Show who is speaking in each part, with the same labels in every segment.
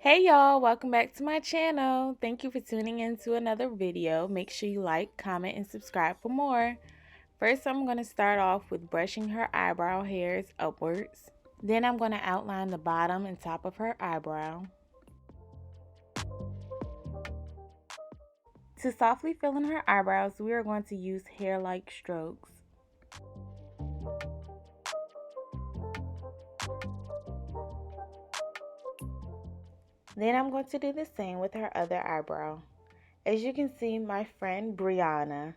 Speaker 1: Hey y'all, welcome back to my channel. Thank you for tuning in to another video. Make sure you like, comment, and subscribe for more. First, I'm going to start off with brushing her eyebrow hairs upwards. Then I'm going to outline the bottom and top of her eyebrow. To softly fill in her eyebrows, we are going to use hair-like strokes. Then I'm going to do the same with her other eyebrow. As you can see, my friend Brianna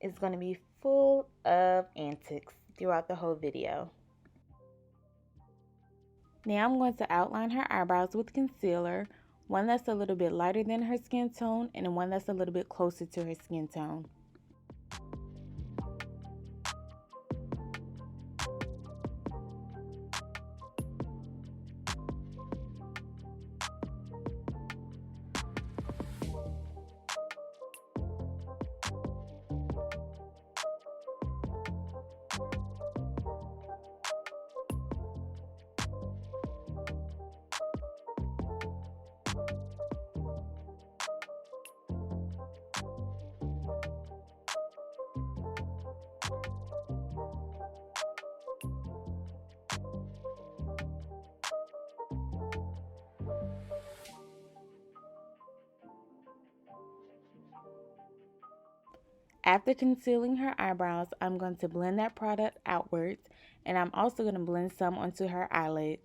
Speaker 1: is going to be full of antics throughout the whole video. Now I'm going to outline her eyebrows with concealer, one that's a little bit lighter than her skin tone and one that's a little bit closer to her skin tone. After concealing her eyebrows, I'm going to blend that product outwards, and I'm also going to blend some onto her eyelids.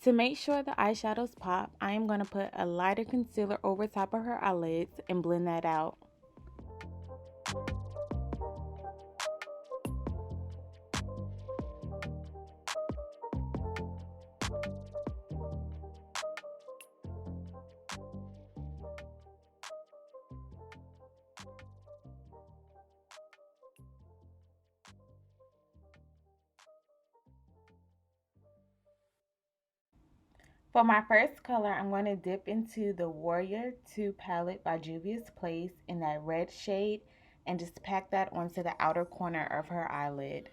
Speaker 1: To make sure the eyeshadows pop, I am going to put a lighter concealer over top of her eyelids and blend that out. For my first color, I'm going to dip into the Warrior 2 palette by JUVIA'S in that red shade and just pack that onto the outer corner of her eyelid.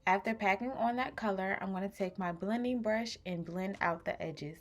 Speaker 1: After packing on that color, I'm going to take my blending brush and blend out the edges.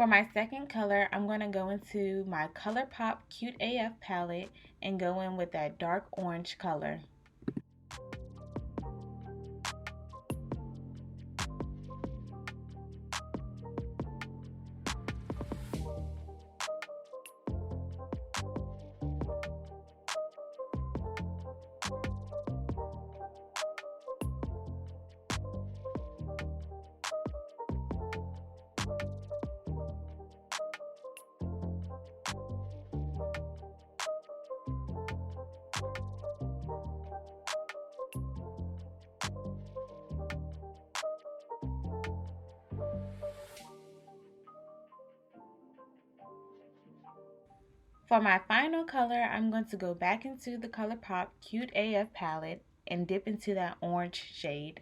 Speaker 1: For my second color, I'm going to go into my ColourPop Cute AF palette and go in with that dark orange color. For my final color, I'm going to go back into the ColourPop Cute AF palette and dip into that orange shade.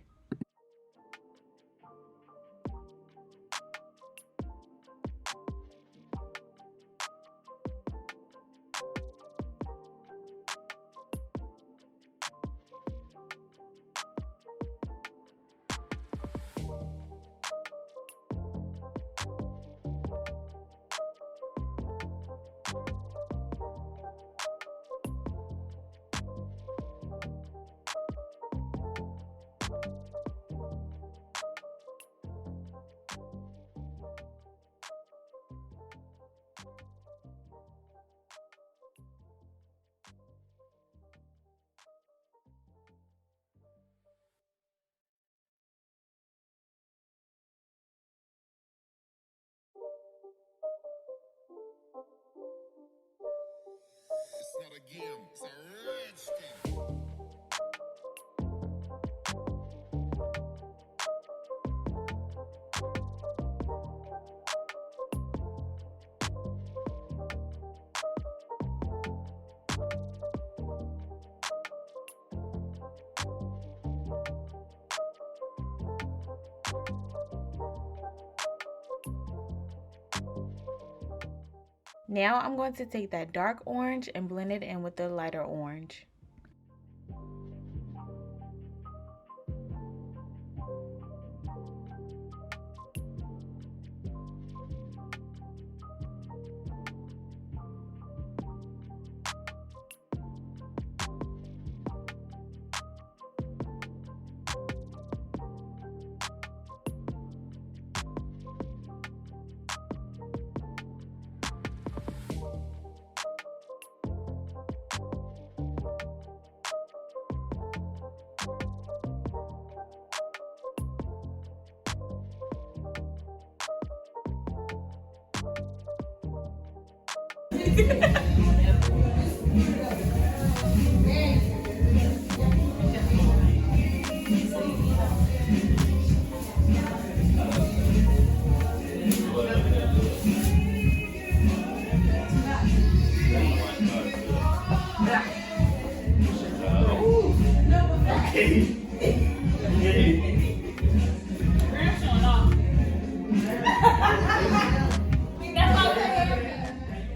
Speaker 1: Now I'm going to take that dark orange and blend it in with the lighter orange.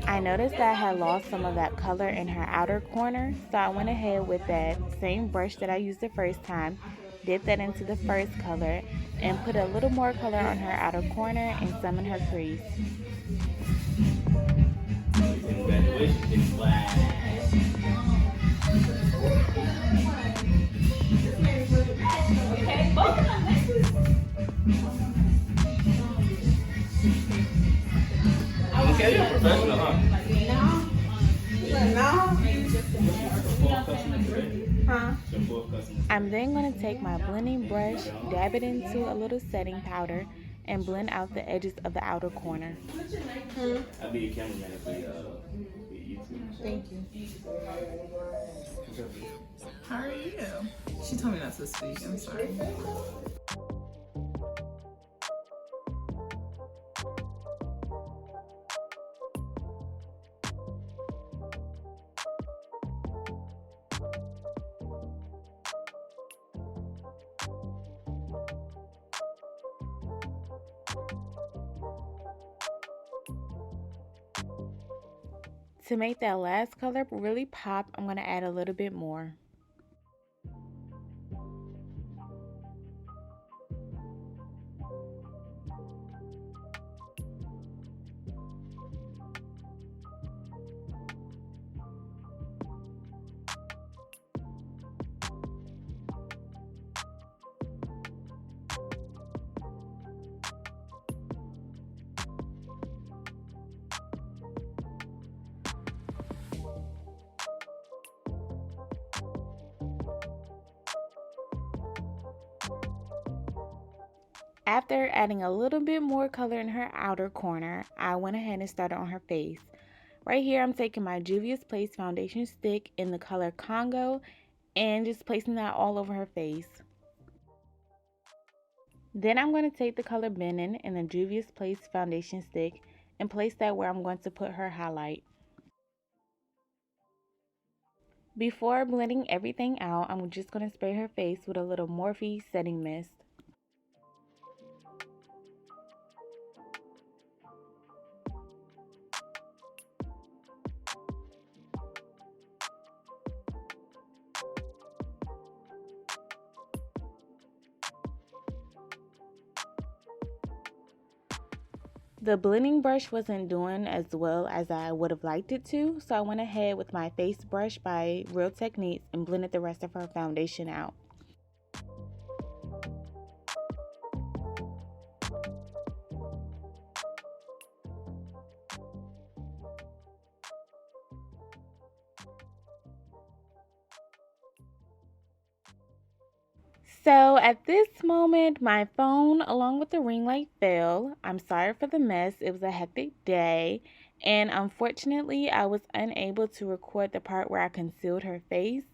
Speaker 1: I noticed that I had lost some of that color in her outer corner, so I went ahead with that same brush that I used the first time, dipped that into the first color, and put a little more color on her outer corner and some in her crease.
Speaker 2: Okay, you're professional, huh?
Speaker 1: I'm then going to take my blending brush, dab it into a little setting powder, and blend out the edges of the outer corner.
Speaker 2: I'll be a cameraman for Thank you. How are you? She told me not to speak. I'm sorry.
Speaker 1: To make that last color really pop, I'm going to add a little bit more. After adding a little bit more color in her outer corner, I went ahead and started on her face. Right here, I'm taking my JUVIA'S foundation stick in the color Congo and just placing that all over her face. Then I'm going to take the color BENIN in the JUVIA'S foundation stick and place that where I'm going to put her highlight. Before blending everything out, I'm just going to spray her face with a little Morphe setting mist. The blending brush wasn't doing as well as I would have liked it to, so I went ahead with my face brush by Real Techniques and blended the rest of her foundation out. So at this moment, my phone along with the ring light fell. I'm sorry for the mess. It was a hectic day. And unfortunately, I was unable to record the part where I concealed her face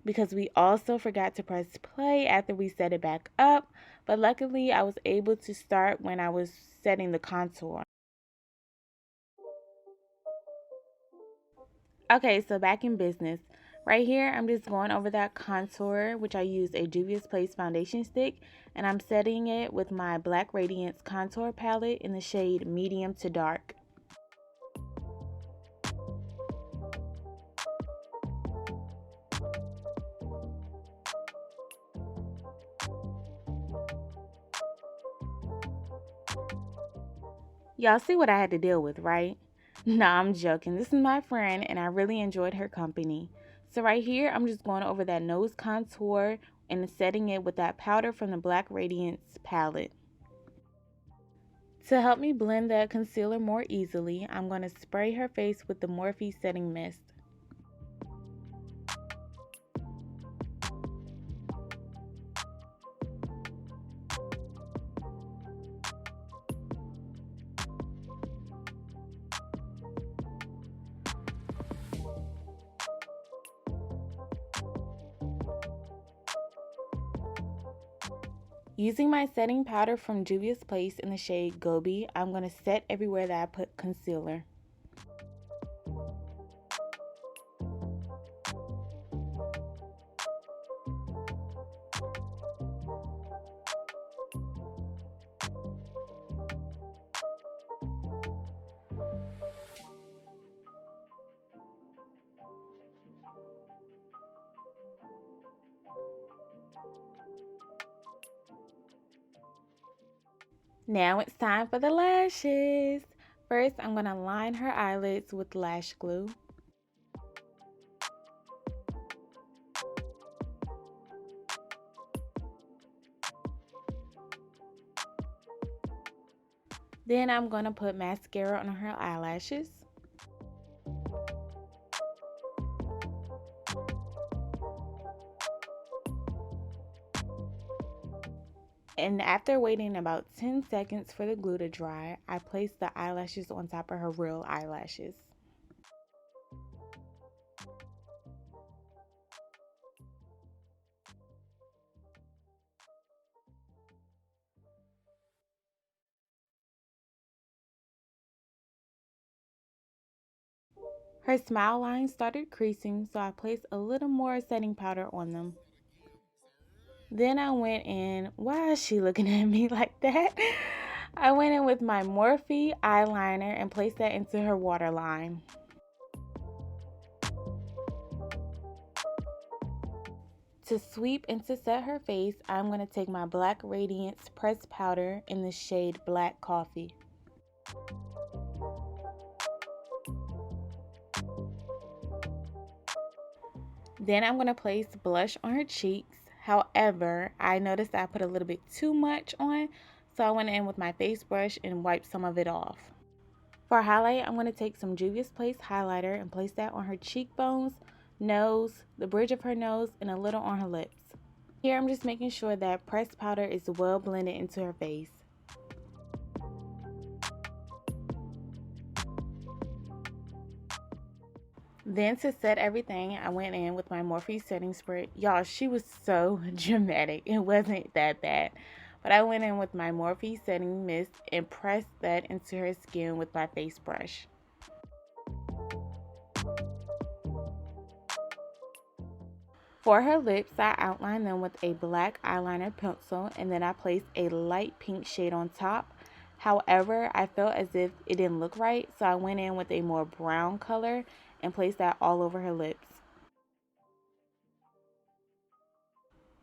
Speaker 1: because we also forgot to press play after we set it back up. But luckily, I was able to start when I was setting the contour. Okay, so back in business. Right here, I'm just going over that contour, which I use a JUVIA'S foundation stick, and I'm setting it with my Black Radiance contour palette in the shade medium to dark. Y'all see what I had to deal with, right? Nah, I'm joking. This is my friend, and I really enjoyed her company. So right here, I'm just going over that nose contour and setting it with that powder from the Black Radiance palette. To help me blend that concealer more easily, I'm going to spray her face with the Morphe setting mist. Using my setting powder from JUVIA'S in the shade Gobi, I'm going to set everywhere that I put concealer. Now it's time for the lashes. First, I'm going to line her eyelids with lash glue. Then I'm going to put mascara on her eyelashes. And after waiting about 10 seconds for the glue to dry, I placed the eyelashes on top of her real eyelashes. Her smile lines started creasing, so I placed a little more setting powder on them. Then I went in, why is she looking at me like that? I went in with my Morphe eyeliner and placed that into her waterline. To sweep and to set her face, I'm going to take my Black Radiance pressed powder in the shade Black Coffee. Then I'm going to place blush on her cheeks. However, I noticed I put a little bit too much on, so I went in with my face brush and wiped some of it off. For highlight, I'm going to take some Juvia's Place highlighter and place that on her cheekbones, nose, the bridge of her nose, and a little on her lips. Here I'm just making sure that pressed powder is well blended into her face. Then to set everything, I went in with my Morphe setting spray. Y'all, she was so dramatic. It wasn't that bad. But I went in with my Morphe setting mist and pressed that into her skin with my face brush. For her lips, I outlined them with a black eyeliner pencil, and then I placed a light pink shade on top. However, I felt as if it didn't look right, so I went in with a more brown color and placed that all over her lips.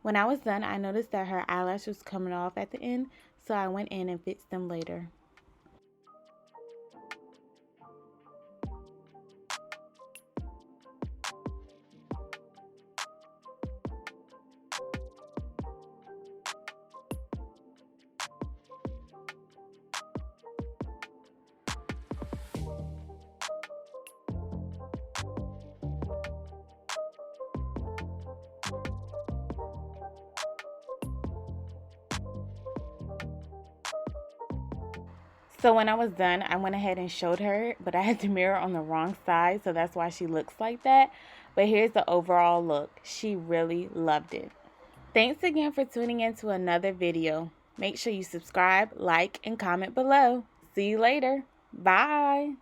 Speaker 1: When I was done, I noticed that her eyelash was coming off at the end, so I went in and fixed them later. So when I was done, I went ahead and showed her, but I had the mirror on the wrong side, so that's why she looks like that. But here's the overall look. She really loved it. Thanks again for tuning in to another video. Make sure you subscribe, like, and comment below. See you later. Bye.